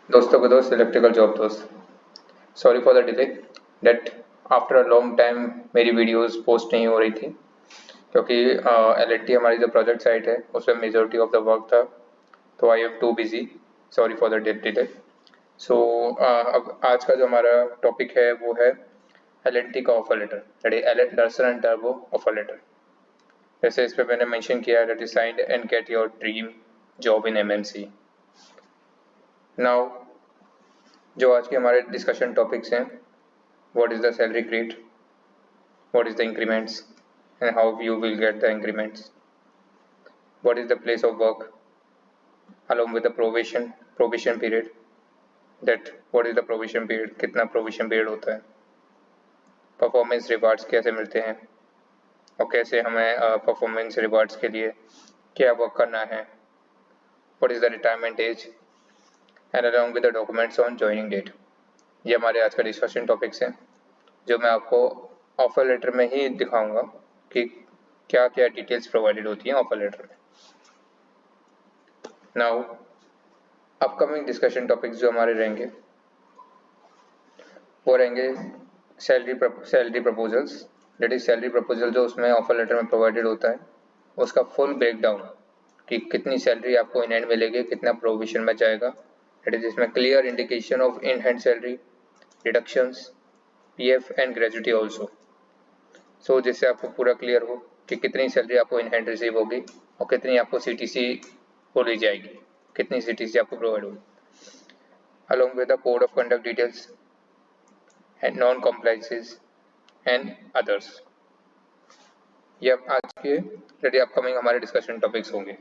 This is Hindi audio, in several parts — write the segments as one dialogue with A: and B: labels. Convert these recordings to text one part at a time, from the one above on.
A: दोस्तों को दोस्त इलेक्ट्रिकल जॉब दोस्त, sorry for the delay that after a long time मेरी वीडियोस पोस्ट नहीं हो रही थी क्योंकि एल हमारी जो प्रोजेक्ट साइट है उसमें मेजोरिटी ऑफ द वर्क था, तो I am too busy. Sorry for the delay. So अब आज का जो हमारा टॉपिक है वो है एल का offer letter, that is L Larsen and टर्बो ऑफर लेटर। जैसे इस पर मैंने मेंशन किया है, that is signed and get your dream job in MNC. Now जो आज के हमारे डिस्कशन टॉपिक्स हैं, what is the salary grade, what is the increments and how you will get the increments, what is the place of work along with the probation period, that what is the probation period, कितना probation period होता है, performance rewards कैसे मिलते हैं और कैसे हमें performance rewards के लिए क्या वर्क करना है, what is the retirement age and along with the documents on joining date। ये हमारे आज का डिस्कशन टॉपिक्स हैं जो मैं आपको ऑफर लेटर में ही दिखाऊंगा कि क्या क्या डिटेल्स प्रोवाइडेड होती हैं ऑफर लेटर में। नाउ अपकमिंग डिस्कशन टॉपिक्स जो हमारे रहेंगे वो रहेंगे salary proposals, that is salary proposal जो उसमें ऑफर लेटर में प्रोवाइडेड होता है उसका फुल ब्रेकडाउन कि कितनी सैलरी आपको इन हैंड मिलेगी, कितना प्रोविजन में जाएगा, दैट इज इसमें clear indication of in hand salary, deductions, PF and gratuity also. So जिससे आपको पूरा क्लियर हो कि कितनी सैलरी आपको इन हैंड रिसीव होगी और कितनी आपको सीटीसी को ली जाएगी, कितनी सीटीसी आपको प्रोवाइड होगी, along with the code of conduct details and non compliances and others। ये आज के रेडी अपकमिंग हमारे डिस्कशन टॉपिक्स होंगे।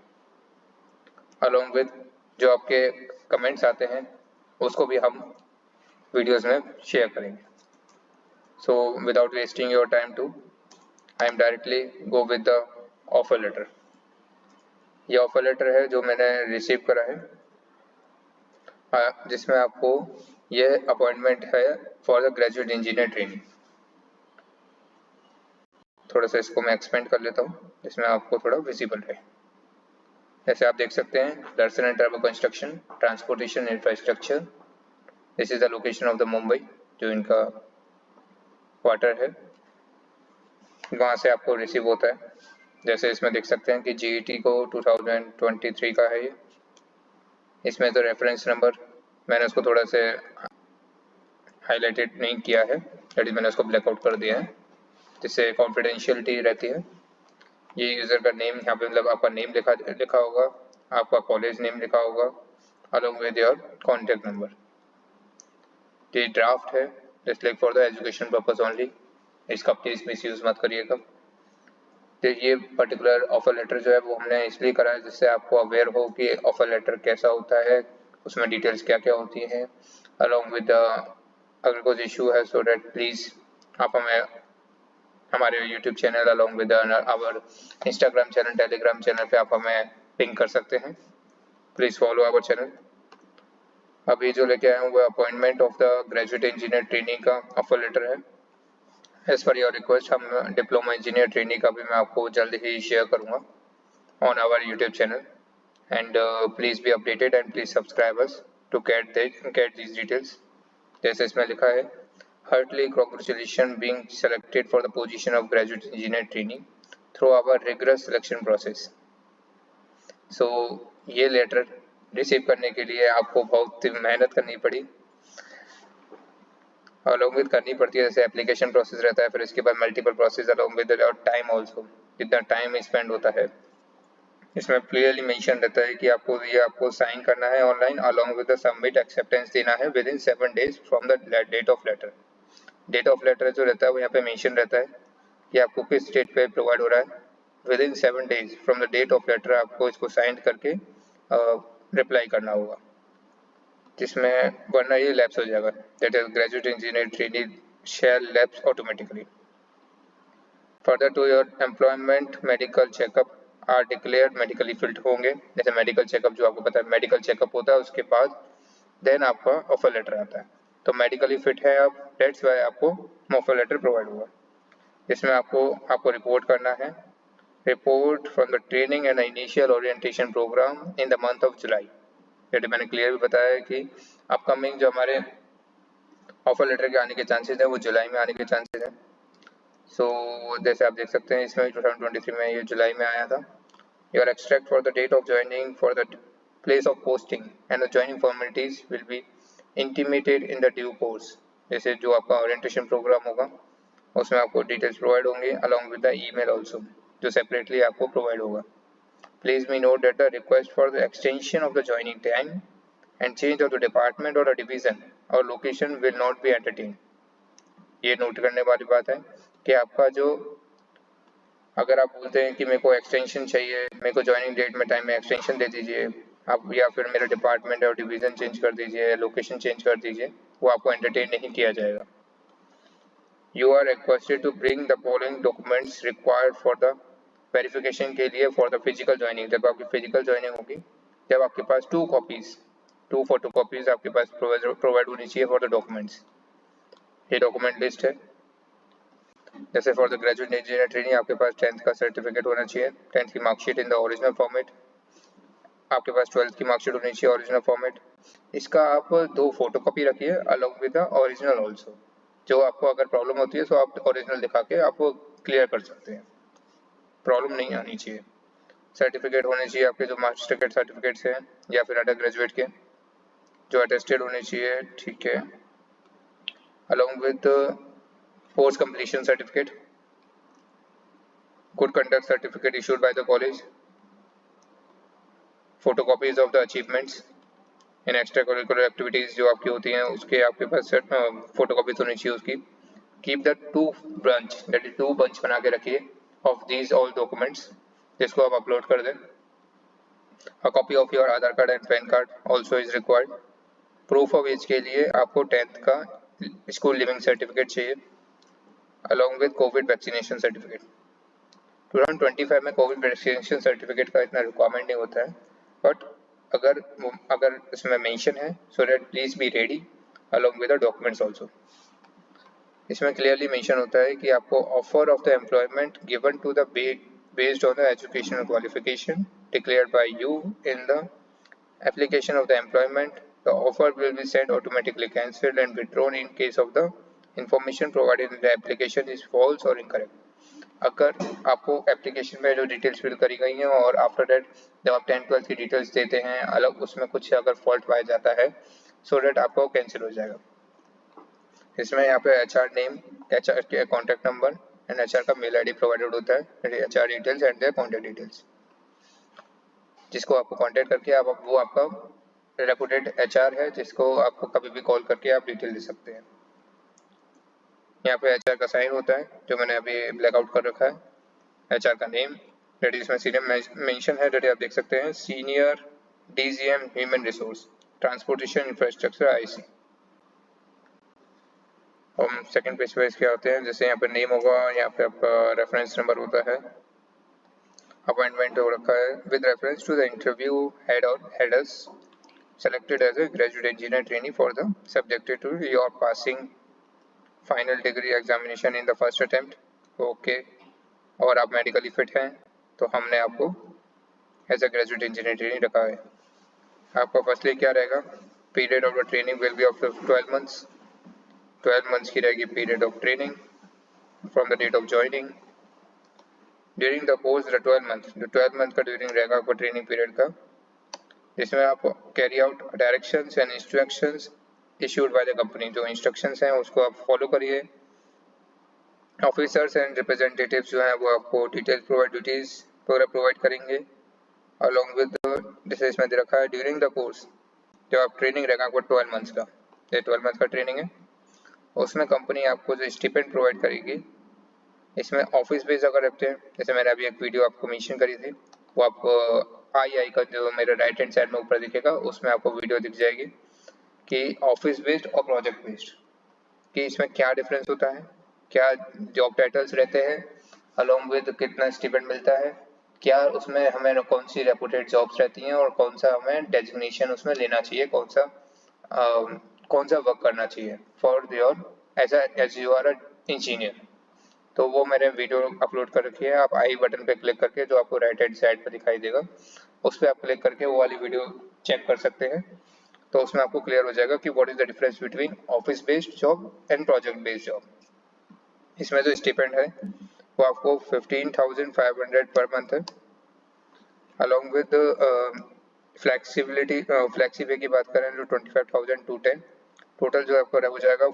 A: along with जो आपके कमेंट्स आते हैं उसको भी हम वीडियोस में शेयर करेंगे। So without wasting your time to I am directly go with the offer letter. ये ऑफर लेटर है जो मैंने रिसीव करा है, जिसमें आपको ये अपॉइंटमेंट है for the graduate engineer training. थोड़ा सा इसको मैं एक्सपेंड कर लेता हूँ जिसमें आपको थोड़ा विजिबल रहे। जैसे आप देख सकते हैं, लर्सन एंड टर्बो construction transportation infrastructure, this is the location of the Mumbai जो इनका क्वार्टर है, वहाँ से आपको रिसीव होता है। जैसे इसमें देख सकते हैं कि जीईटी को 2023 का है ये। इसमें तो रेफरेंस नंबर मैंने उसको थोड़ा से हाईलाइटेड नहीं किया है, दैट इज मैंने उसको ब्लैकआउट कर दिया है जिससे कॉन्फिडेंशियलिटी रहती है। ये यूज़र का नेम यहाँ पे मतलब आपका नेम लिखा होगा, आपका कॉलेज नेम लिखा होगा along with your contact number. ये ड्राफ्ट है, just like for the education purpose only, इसका प्लीज मिस यूज़ मत करिएगा। तो ये पर्टिकुलर ऑफर लेटर जो है वो हमने इसलिए करा है जिससे आपको अवेयर हो कि ऑफर लेटर कैसा होता है, उसमें डिटेल्स क्या क्या होती हैं अलॉन्ग विद अगर कुछ इशू है सो दैट प्लीज़ आप हमें हमारे YouTube channel along with our Instagram channel, Telegram channel पे आप हमें पिंग कर सकते हैं। Please follow our channel. अभी जो लेके आया हूँ वो appointment of the graduate engineer training का ऑफर लेटर है। एज पर योर रिक्वेस्ट हम डिप्लोमा इंजीनियर ट्रेनिंग का भी मैं आपको जल्द ही शेयर करूँगा on our YouTube channel, and please be updated and please subscribe us to get these details. जैसे इसमें लिखा है, heartily congratulations being selected for the position of graduate engineer training through our rigorous selection process। So ये लेटर रिसीव करने के लिए आपको बहुत मेहनत करनी पड़ी, अलॉन्ग विद करनी पड़ती है। जैसे एप्लीकेशन प्रोसेस रहता है, फिर इसके बाद multiple process along with time also, कितना टाइम स्पेंड होता है। इसमें क्लियरली मेंशन रहता है कि आपको साइन करना है online along with the submit acceptance देना है within 7 days from the date of letter. Date of letter जो रहता है वो यहाँ पे मेंशन रहता है कि आपको किस डेट पे प्रोवाइड हो रहा है। Within 7 days from the date of letter आपको इसको साइन करके रिप्लाई करना होगा, जिसमें वरना ये लैप्स हो जाएगा। That is graduate engineer training shall lapse automatically. Further to your employment medical checkup are declared medically fit होंगे। जैसे मेडिकल चेकअप जो आपको पता है मेडिकल चेकअप होता है, उसके बाद देन आपका ऑफर लेटर आता है। तो मेडिकली फिट है आप, डेट्स वाई आपको ऑफर लेटर प्रोवाइड हुआ, जिसमें आपको रिपोर्ट करना है। Report from the training and initial orientation program in the month of July. ये मैंने क्लियर भी बताया है कि अपकमिंग जो हमारे ऑफर लेटर के आने के चांसेस है वो जुलाई में आने के चांसेस है। सो जैसे आप देख सकते हैं इसमें 2023 में ये जुलाई में आया था। Your extract for the date of joining for the place of posting and the joining formalities will be intimated in the due course. जैसे जो आपका ओरिएंटेशन प्रोग्राम होगा उसमें आपको डिटेल्स प्रोवाइड होंगे along with the email also, जो सेपरेटली आपको प्रोवाइड होगा। Please me note that the request for the extension of the joining time and change of the department or the division और location will not be entertain. ये नोट करने वाली बात है कि आपका जो, अगर आप बोलते हैं कि मेरे को एक्सटेंशन चाहिए, मेरे को ज्वाइनिंग डेट में टाइम में एक्सटेंशन दे दीजिए आप, या फिर मेरा डिपार्टमेंट और डिवीजन चेंज कर दीजिए, लोकेशन चेंज कर दीजिए, वो आपको एंटरटेन नहीं किया जाएगा। You are requested to bring the following documents required for the verification के लिए फॉर द फिजिकल ज्वाइनिंग। जब आपकी फिजिकल ज्वाइनिंग होगी जब आपके पास 2 फोटो कॉपीज आपके पास प्रोवाइड होनी चाहिए फॉर द डॉक्यूमेंट्स। ये डॉक्यूमेंट लिस्ट है। जैसे for the graduate engineer training आपके पास 10th का सर्टिफिकेट होना चाहिए, 10th की marksheet in the original format, आपके पास 12th की मार्कशीट होनी चाहिए ओरिजिनल फॉर्मेट। इसका आप 2 फोटोकॉपी रखिए along with the original also. जो आपको अगर प्रॉब्लम होती है तो आप ओरिजिनल दिखा के आप क्लियर कर सकते हैं, प्रॉब्लम नहीं आनी चाहिए। सर्टिफिकेट होने चाहिए आपके जो मास्टर सर्टिफिकेट्स हैं या फिर अंडर ग्रेजुएट के जो अटेस्टेड होने चाहिए, ठीक है। Along with course completion certificate, good conduct certificate issued by the college, photocopies of the achievements in extra curricular activities जो आपकी होती हैं उसके आपके पास फोटोकॉपीज होनी चाहिए उसकी। Keep the 2 branch that is 2 bunch बना के रखिए ऑफ दीज ऑल डॉक्यूमेंट्स जिसको आप अपलोड कर दें। A copy of your Aadhaar card and PAN card also is required. Proof of age के लिए आपको 10th का स्कूल लिविंग सर्टिफिकेट चाहिए along with COVID vaccination certificate. 2025 में कोविड वैक्सीनेशन सर्टिफिकेट का इतना रिक्वायरमेंट नहीं होता है, बट अगर इसमें मेंशन है so that please be ready along with the documents also. इसमें क्लियरली मेंशन होता है कि आपको offer of the employment given to the based on the educational qualification declared by you in the application of the employment. The offer will be sent automatically cancelled and withdrawn in case of the information provided in the application is false or incorrect. अगर आपको एप्लीकेशन में जो डिटेल्स फिल करी गई हैं और आफ्टर दैट जब आप 10th-12th की डिटेल्स देते हैं अलग उसमें कुछ अगर फॉल्ट पाया जाता है सो दैट आपको कैंसिल हो जाएगा। इसमें यहाँ पे HR नेम, HR के कॉन्टैक्ट नंबर एंड HR का मेल ID प्रोवाइडेड होता है, HR details and there contact details, जिसको आपको कॉन्टैक्ट करके आप वो आपका रेपुटेड HR है जिसको आपको कभी भी कॉल करके आप डिटेल दे सकते हैं। यहाँ पे HR का साइन होता है जो मैंने अभी ब्लैकआउट कर रखा है। HR का नेम डेट इसमें सीनियर मेंशन है, डेट आप देख सकते हैं senior DGM human resource transportation infrastructure IC। हम सेकंड पेज पे क्या होते हैं, जैसे यहाँ पे नेम होगा, यहाँ पे आपका रेफरेंस नंबर होता है, अपॉइंटमेंट हो रखा है with reference to the interview head or headers selected as a graduate engineer trainee for the subjected to your passing final degree examination in the first attempt. Okay, और आप मेडिकली फिट हैं तो हमने आपको as a graduate engineer training रखा है। आपका फर्स्टली क्या रहेगा, period of the training will be of 12 months. 12 months की रहेगी period of training from the date of joining. During the course the 12 month, जो 12 मंथ का ड्यूरिंग रहेगा आपका ट्रेनिंग पीरियड का, जिसमें आप carry out directions and instructions issued by the company. जो इंस्ट्रक्शंस हैं उसको आप फॉलो करिए। ऑफिसर्स एंड रिप्रेजेंटेटिव्स जो हैं वो आपको डिटेल्स प्रोवाइड करेंगे अलॉन्ग विद, जैसे इसमें दे रखा है ड्यूरिंग द कोर्स, जो आप ट्रेनिंग रहेगा आपको 12 मंथ्स का, ये 12 मंथ का ट्रेनिंग है, उसमें कंपनी आपको जो स्टिपेंड प्रोवाइड करेगी। इसमें ऑफिस बेस्ड अगर रखते हैं, जैसे मैंने अभी एक वीडियो आपको मेंशन करी थी, वो आपको आई का जो मेरे राइट हैंड साइड में ऊपर दिखेगा उसमें आपको वीडियो दिख जाएगी कि ऑफिस बेस्ड और प्रोजेक्ट बेस्ड कि इसमें क्या डिफरेंस होता है, क्या जॉब टाइटल्स रहते हैं, अलॉन्ग विद कितना स्टिपेंड मिलता है, क्या उसमें हमें कौन सी रेपुटेड जॉब्स रहती हैं और कौन सा हमें डेजिग्नेशन उसमें लेना चाहिए, कौन सा वर्क करना चाहिए for your as you are a engineer. तो वो मैंने वीडियो अपलोड कर रखी है, आप आई बटन पे क्लिक करके जो आपको राइट हैंड साइड पे दिखाई देगा उस पर आप क्लिक करके वो वाली वीडियो चेक कर सकते हैं, तो उसमें आपको क्लियर हो जाएगा कि what is the difference between office based job and project based job. इसमें जो स्टिपेंड है वो आपको 15,500 पर मंथ है, अलॉन्ग विद फ्लेक्सिबिलिटी। फ्लेक्सी पे की बात करें तो 25,210, टोटल जो आपको हो जाएगा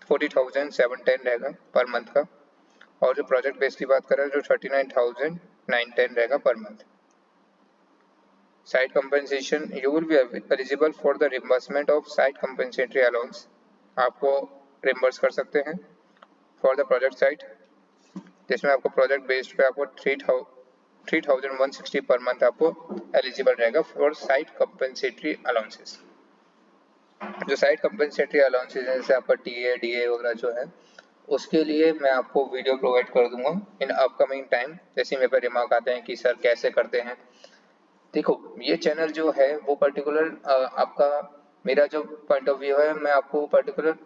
A: 40,710 रहेगा पर मंथ का। और जो प्रोजेक्ट बेस की बात करें जो 39,910 रहेगा per month. Site compensation, you will be eligible for the reimbursement of site compensatory allowance, आपको रिम्बर्स कर सकते हैं फॉर द प्रोजेक्ट साइट, जिसमें आपको प्रोजेक्ट बेस्ड पे आपको 3,160 पर मंथ आपको एलिजिबल रहेगा फॉर साइट कंपनसेटरी अलाउंसेस। जो साइट कंपनसेटरी अलाउंसेस है जैसे आपका टीए डीए वगैरह जो है, उसके लिए मैं आपको वीडियो प्रोवाइड कर दूंगा इन अपकमिंग टाइम। जैसे मेरे पर रिमार्क आते हैं कि सर कैसे करते हैं, देखो ये चैनल जो है वो पर्टिकुलर आपका मेरा जो पॉइंट ऑफ व्यू है, मैं आपको पर्टिकुलर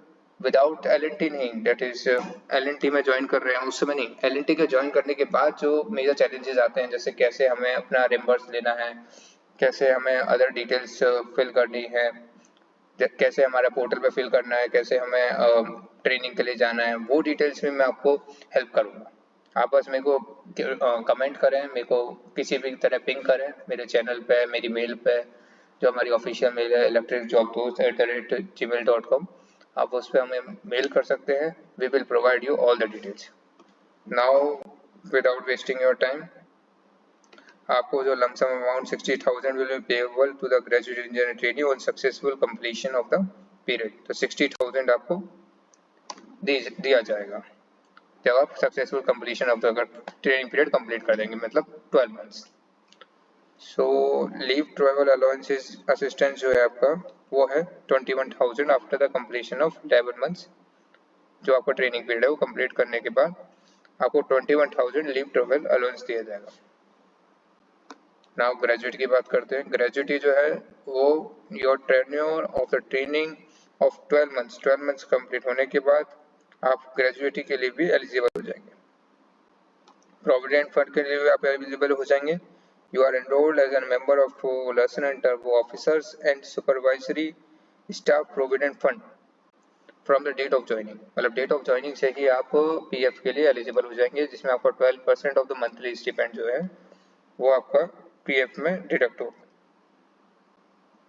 A: विदाउट एलएनटी नहीं, दैट इज एलएनटी में ज्वाइन कर रहे हैं उस समय नहीं, एलएनटी के ज्वाइन करने के बाद जो मेजर चैलेंजेस आते हैं, जैसे कैसे हमें अपना रिम्बर्स लेना है, कैसे हमें अदर डिटेल्स फिल करनी है, कैसे हमारा पोर्टल पे फिल करना है, कैसे हमें ट्रेनिंग के लिए जाना है, वो डिटेल्स में मैं आपको हेल्प करूँगा। आप बस मेरे को कमेंट करें, मेरे को किसी भी तरह पिंग करें मेरे चैनल पे, मेरी मेल पे, जो हमारी ऑफिशियल मेल है electricjobdost@gmail.com, आप उस पर हमें मेल कर सकते हैं। We will provide you all the details. Now without wasting your time, आपको जो lump sum amount 60,000 will be payable to the graduate engineer trainee on successful completion of the period. तो 60,000 आपको दिया जाएगा जब आप successful completion of the training period complete कर देंगे, मतलब 12 months. So leave travel allowances assistance जो है आपका वो है 21,000 after the completion of 11 months. जो आपका ट्रेनिंग पीरियड है वो कंप्लीट करने के बाद आपको 21,000 लीव ट्रैवल अलाउंस दिया जाएगा। नाउ ग्रेजुएट की बात करते हैं। ग्रेजुएटी जो है वो your tenure of the training of 12 months complete होने के बाद आप ग्रेजुएटी के लिए भी एलिजिबल हो जाएंगे। प्रोविडेंट फंड के लिए भी आप एलिजिबल हो जाएंगे। You are enrolled as an member of Larsen and टर्बो officers and supervisory staff provident fund from the date of joining, मतलब डेट ऑफ ज्वाइनिंग से ही आप पीएफ के लिए एलिजिबल हो जाएंगे, जिसमें आपका 12% ऑफ द मंथली स्टिपेंड जो है वो आपका पीएफ में डिडक्ट होगा।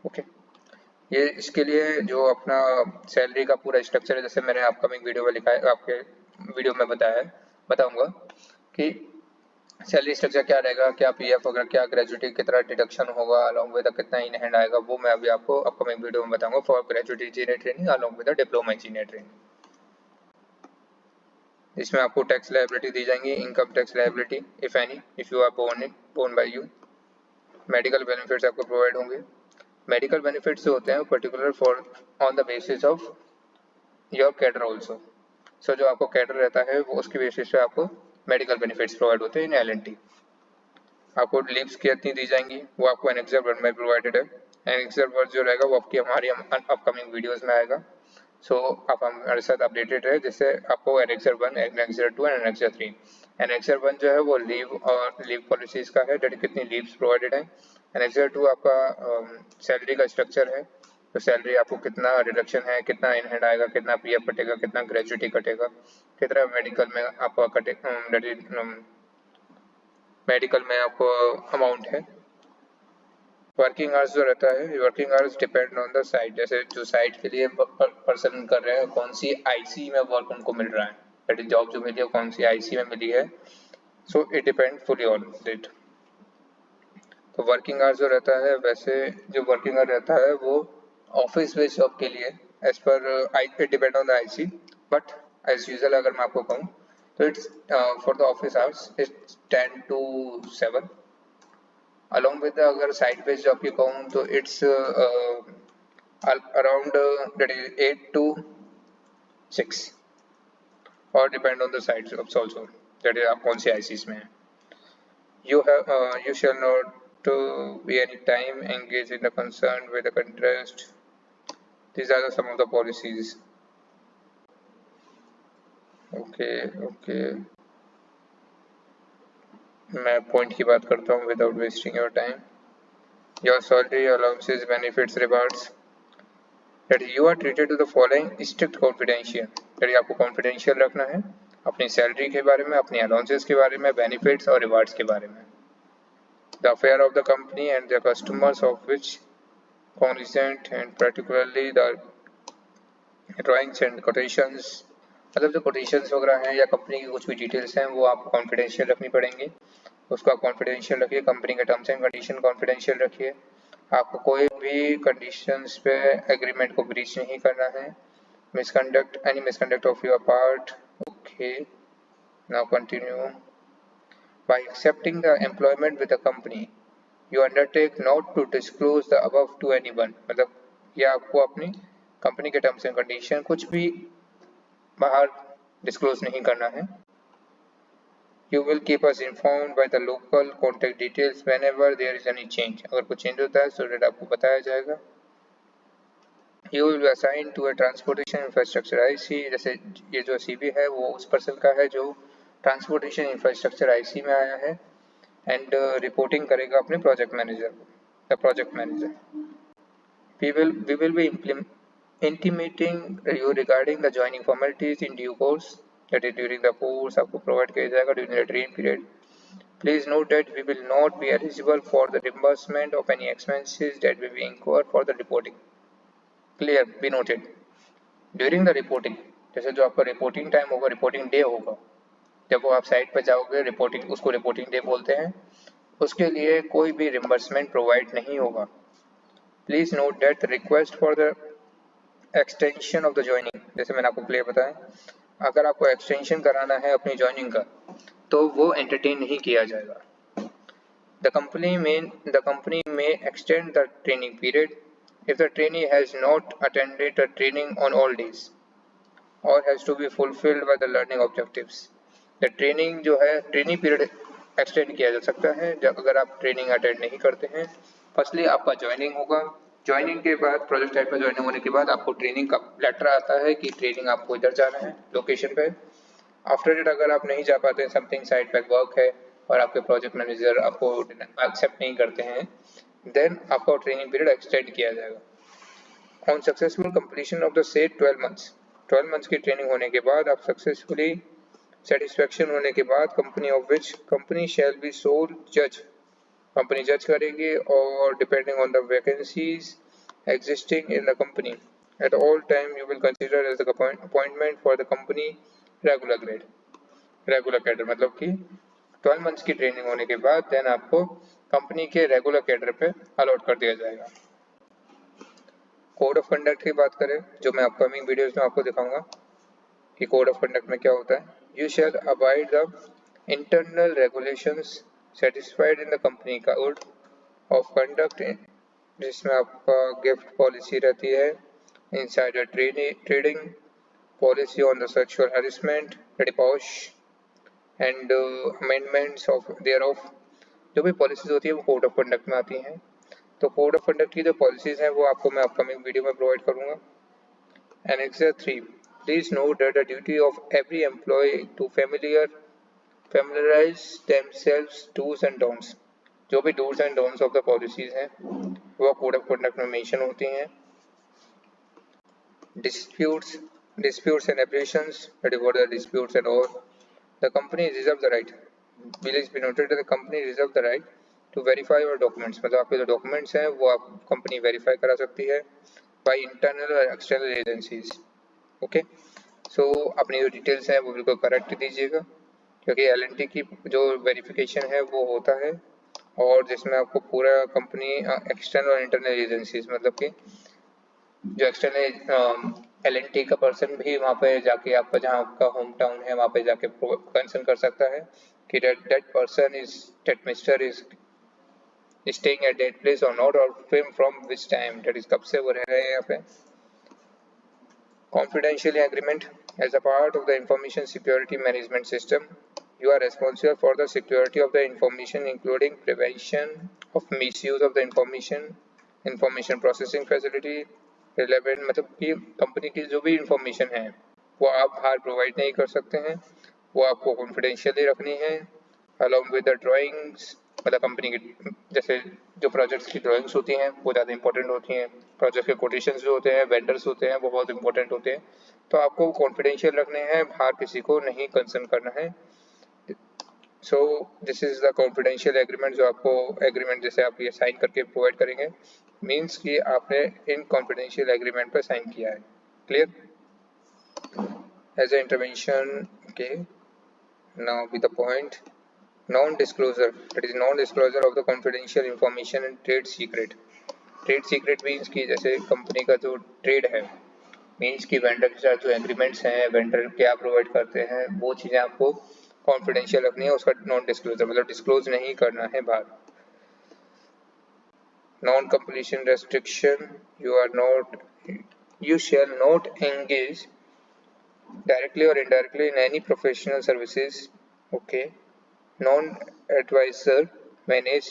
A: ओके, ये इसके लिए जो अपना सैलरी का पूरा स्ट्रक्चर है, जैसे मैंने अपकमिंग वीडियो में लिखा है, आपके वीडियो में बताऊंगा कि सैलरी स्ट्रक्चर क्या रहेगा, क्या पीएफ वगैरह, क्या ग्रेजुएटी कितना डिडक्शन होगा, अलॉन्ग विद कितना इन हैंड आएगा, वो मैं अभी आपको अपकमिंग वीडियो में बताऊंगा for graduate engineer training along with diploma engineer training. इसमें आपको टैक्स लायबिलिटी दी जाएंगी, income tax liability if any, if you are borne by you. Medical benefits आपको प्रोवाइड होंगे। मेडिकल बेनिफिट्स जो होते हैं particular for on the basis of your cadre also. So जो आपको कैडर रहता है वो उसकी बेसिस पे आपको मेडिकल बेनिफिट्स प्रोवाइड होते हैं इन एलएनटी। आपको लीव्स कितनी दी जाएंगी वो आपको एनेक्सर 1 में प्रोवाइडेड है। एनेक्सर 1 जो रहेगा वो आपकी हमारी अपकमिंग वीडियोस में आएगा। सो आप हमारे साथ अपडेटेड रहे, जिससे आपको annexure 1, annexure 2 and annexure 3। Annexure 1 जो है वो लीव और लीव पॉलिसीज का है, डेट कितनी लीव्स प्रोवाइडेड है। एनेक्सर 2 आपका सैलरी का स्ट्रक्चर है, तो सैलरी आपको कितना रिडक्शन है, कितना इन हैंड आएगा, कितना पीएफ कटेगा, कितना ग्रेजुएटी कटेगा, कितना मेडिकल में आपका मेडिकल में आपको अमाउंट है। वर्किंग आवर्स जो रहता है, working hours depend on the site, जैसे जो साइट के लिए पर्सन कर रहे हैं कौन सी आईसी में वर्क उनको मिल रहा है, दैट इज जॉब जो मिली है कौन सी आईसी में मिली है, so it depend fully on it. तो वर्किंग आवर्स जो रहता है, वैसे जो वर्किंग आवर रहता है वो ऑफिस बेस्ड जॉब के लिए as per it depend on the IC, but as usual अगर मैं आपको कहूँ तो it's for the office hours it's 10 to 7। along with the अगर साइड बेस्ड जॉब की कहूँ तो it's around that is 8 to 6 और depend on the site jobs also, that is आप कौन सी आईसीज में है। You shall not be any time engaged in the concern with the contrast. These are some of the policies. Okay. मैं पॉइंट की बात करता हूँ without wasting your time. Your salary, allowances, benefits, rewards, that you are treated to the following strict confidential, दैट आपको कॉन्फिडेंशियल रखना है अपनी सैलरी के बारे में, अपनी अलाउंसेस के बारे में, बेनिफिट्स और रिवार्ड्स के बारे में। The affair of the company and the customers of which cognizant and particularly the drawings and quotations, मतलब जो कोटेशंस वगैरह हैं या कंपनी की कुछ भी डिटेल्स हैं वो आपको कॉन्फिडेंशियल रखनी पड़ेंगी, उसको आप कॉन्फिडेंशियल रखिए। कंपनी के टर्म्स एंड कंडीशन कॉन्फिडेंशियल रखिए। आपको कोई भी कंडीशंस पे एग्रीमेंट को ब्रीच नहीं करना है। Misconduct, any misconduct of your part, okay, now continue. Bye accepting the employment with the company you undertake not to disclose the above to anyone, मतलब ये आपको अपनी कंपनी के टर्म्स एंड कंडीशन कुछ भी बाहर डिस्क्लोज नहीं करना है। You will keep us informed by the local contact details whenever there is any change, अगर कुछ चेंज होता है तो आपको बताया जाएगा। You will be assigned to a transportation infrastructure IC, जैसे ये जो CV है वो उस पर्सन का है जो ट्रांसपोर्टेशन इंफ्रास्ट्रक्चर IC में आया है एंड रिपोर्टिंग करेगा अपने प्रोजेक्ट मैनेजर को, the project manager. we will be intimating you regarding the joining formalities in due course, that is during the course आपको प्रोवाइड किया जाएगा during the training period। Please note that we will not be eligible for the reimbursement of any expenses that will be incurred for the reporting। Clear, be noted। During the reporting, जैसे जो आपका रिपोर्टिंग टाइम होगा, रिपोर्टिंग डे होगा, जब वो आप साइट पर जाओगे, रिपोर्टिंग, उसको रिपोर्टिंग डे बोलते हैं, उसके लिए कोई भी रिम्बर्समेंट प्रोवाइड नहीं होगा। Please note that request for the extension of the joining, जैसे मैंने आपको पहले बताया, अगर आपको एक्सटेंशन कराना है अपनी ज्वाइनिंग का तो वो एंटरटेन नहीं किया जाएगा। द कंपनी में extend the training period if the trainee has not attended the training on all days और has to be fulfilled by the learning objectives. The training जो है, ट्रेनिंग पीरियड एक्सटेंड किया जा सकता है जब अगर आप ट्रेनिंग अटेंड नहीं करते हैं। फर्स्टली आपका ज्वाइनिंग होगा, ज्वाइनिंग के बाद प्रोजेक्ट टाइप में ज्वाइनिंग होने के बाद आपको ट्रेनिंग का लेटर आता है कि ट्रेनिंग आपको इधर जाना है लोकेशन पे। आफ्टर डेट अगर आप नहीं जा पाते, समथिंग साइड पे वर्क है और आपके प्रोजेक्ट मैनेजर आपको एक्सेप्ट नहीं करते हैं, देन आपका ट्रेनिंग पीरियड एक्सटेंड किया जाएगा। On successful completion of the set 12 months की ट्रेनिंग होने के बाद, आप सक्सेसफुली सेटिस्फैक्शन होने के बाद, company of which company shall be sole जज, कंपनी जज करेगी और depending on the vacancies existing in the company at all time you will consider as the appointment for the company regular grade, regular cadre, मतलब कि 12 मंथ्स की ट्रेनिंग होने के बाद देन आपको कंपनी के रेगुलर कैडर पे अलॉट कर दिया जाएगा। कोड ऑफ कंडक्ट की बात करें, जो मैं अपकमिंग वीडियोस में आपको दिखाऊंगा कि कोड ऑफ कंडक्ट में क्या होता है। You shall abide the internal regulations satisfied in the company code of conduct, जिसमें आपका गिफ्ट पॉलिसी रहती है, insider trading policy on the sexual harassment, depose and amendments of thereof, जो भी पॉलिसीज होती है वो कोड ऑफ कंडक्ट में आती हैं। तो कोड ऑफ कंडक्ट की जो पॉलिसीज हैं वो आपको मैं अपकमिंग वीडियो में प्रोवाइड करूँगा। Annexure 3, please note that the duty of every employee to familiarize themselves do's and don'ts, जो भी do's and don'ts of the policies हैं वो कोड ऑफ कंडक्ट में मेंशन होती हैं। disputes and apprehensions, that is what the disputes and all, the company reserves the right, please be noted that the company reserves the right to verify your documents, मतलब आपके जो डॉक्यूमेंट्स हैं वो आप कंपनी वेरीफाई करा सकती है by internal और external agencies। ओके, सो अपनी जो डिटेल्स हैं वो बिल्कुल करेक्ट दीजिएगा, क्योंकि LNT की जो वेरिफिकेशन है वो होता है और जिसमें आपको पूरा कंपनी एक्सटर्नल और इंटरनल एजेंसीज, मतलब कि जो एक्सटर्नल LNT का पर्सन भी वहाँ पे जाके आपका जहाँ आपका होम टाउन है वहाँ पे जाके कंसर्न कर सकता है कि that person is, that mister is staying at that place or not, और from which time, that is कब से वो रह रहे हैं यहाँ पे। Confidentiality agreement, as a part of the information security management system, you are responsible for the security of the information including prevention of misuse of the information processing facility relevant, मतलब कि कंपनी की जो भी इंफॉर्मेशन है वो आप बाहर प्रोवाइड नहीं कर सकते हैं, वो आपको कॉन्फिडेंशियली रखनी है along with the drawings मतलब कंपनी की जैसे जो प्रोजेक्ट्स की ड्राइंग्स होती हैं वो ज़्यादा इंपॉर्टेंट होती हैं, प्रोजेक्ट के कोटेशंस जो होते हैं, वेंडर्स होते हैं वो बहुत इंपॉर्टेंट होते हैं, तो आपको कॉन्फिडेंशियल रखने हैं, बाहर किसी को नहीं कंसर्न करना है। So this is the confidential agreement जो आपको एग्रीमेंट जैसे आप ये साइन करके प्रोवाइड करेंगे, मीन्स कि आपने इन कॉन्फिडेंशियल एग्रीमेंट पर साइन किया है। Clear? As a intervention, okay, now with the point non-disclosure, that is non-disclosure of the confidential information and trade secret. Trade secret means कि जैसे कंपनी का जो ट्रेड है, मीन्स कि वेंडर के साथ जो एग्रीमेंट्स हैं, वेंडर क्या प्रोवाइड करते हैं, वो चीज़ें आपको कॉन्फिडेंशियल रखनी है, उसका नॉन डिस्क्लोजर मतलब डिस्क्लोज नहीं करना है बाहर। Non completion restriction, you shall not engage directly or indirectly in any professional services, okay, non-advisor, manage,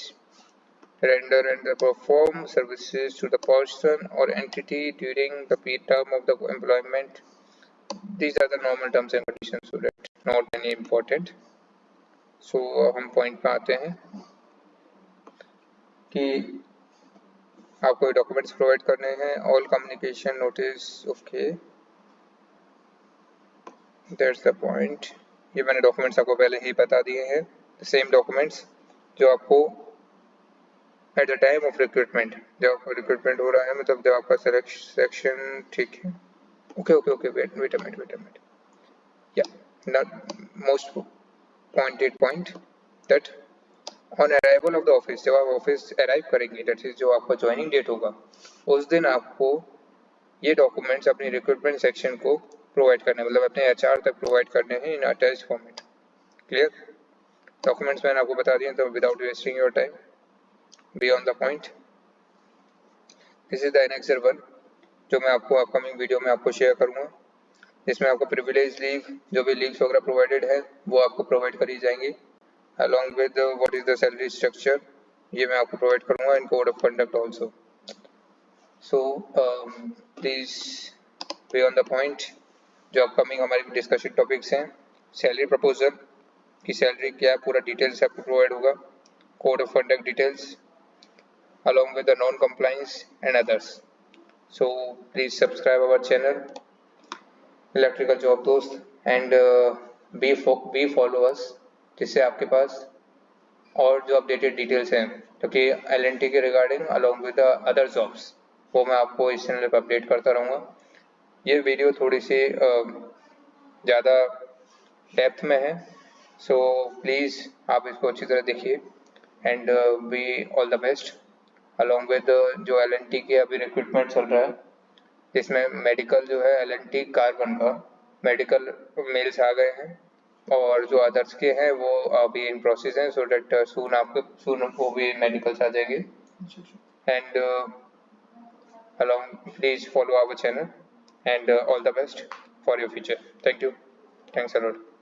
A: render and perform services to the person or entity during the term of the employment. These are the normal terms and conditions, so that not any important. So हम पॉइंट पे आते हैं कि आपको डॉक्यूमेंट्स प्रोवाइड करने हैं, all communication notice, okay, that's the point. ये मैंने डॉक्यूमेंट्स आपको पहले ही बता दिए हैं, सेम डॉक्यूमेंट्स जो आपको at the time of recruitment, जब आपका रिक्रूटमेंट हो रहा है, मतलब जब आपका सिलेक्शन, ठीक है, ओके, वेट अ मिनट, या not most pointed point that on arrival of the office, जब आप ऑफिस अराइव करेंगे, दैट इज जो आपका ज्वाइनिंग डेट होगा, उस दिन आपको ये डॉक्यूमेंट्स अपनी रिक्रूटमेंट सेक्शन को प्रोवाइड करने, मतलब अपने एचआर तक प्रोवाइड करने हैं इन अटैच्ड फॉर्मेट। क्लियर? डॉक्यूमेंट्स मैंने आपको बता दिए, तो without wasting your time, B on the point. This is the annexure 1 जो मैं आपको अपकमिंग वीडियो में आपको शेयर करूंगा, जिसमें आपको प्रिविलेज लीव, जो भी लीव्स वगैरह प्रोवाइडेड है वो आपको प्रोवाइड करी जाएंगी, along with what is the salary structure, ये मैं आपको प्रोवाइड करूंगा, in code of conduct also. So please be on the point. जो अपकमिंग हमारी डिस्कशन टॉपिक्स हैं, सैलरी प्रपोजल की सैलरी क्या, पूरा डिटेल्स आपको प्रोवाइड होगा, code of conduct details along with the non-compliance and others. So please subscribe our channel electrical job दोस्त एंड बी follow us, जिससे आपके पास और जो अपडेटेड डिटेल्स हैं क्योंकि LNT के regarding along with the other jobs वो मैं आपको इस चैनल पर अपडेट करता रहूँगा। ये वीडियो थोड़ी सी ज़्यादा डेप्थ में है, सो प्लीज़ आप इसको अच्छी तरह देखिए and be all the best along with जो LNT के अभी रिक्रूटमेंट चल रहा है, जिसमें मेडिकल जो है LNT कार्बन का मेडिकल मेल्स आ गए हैं और जो अदर्स के हैं वो अभी इन प्रोसेस हैं, सो डेट सून वो भी मेडिकल्स आ जाएंगे। And along please follow our channel and all the best for your future. Thank you. Thanks a lot.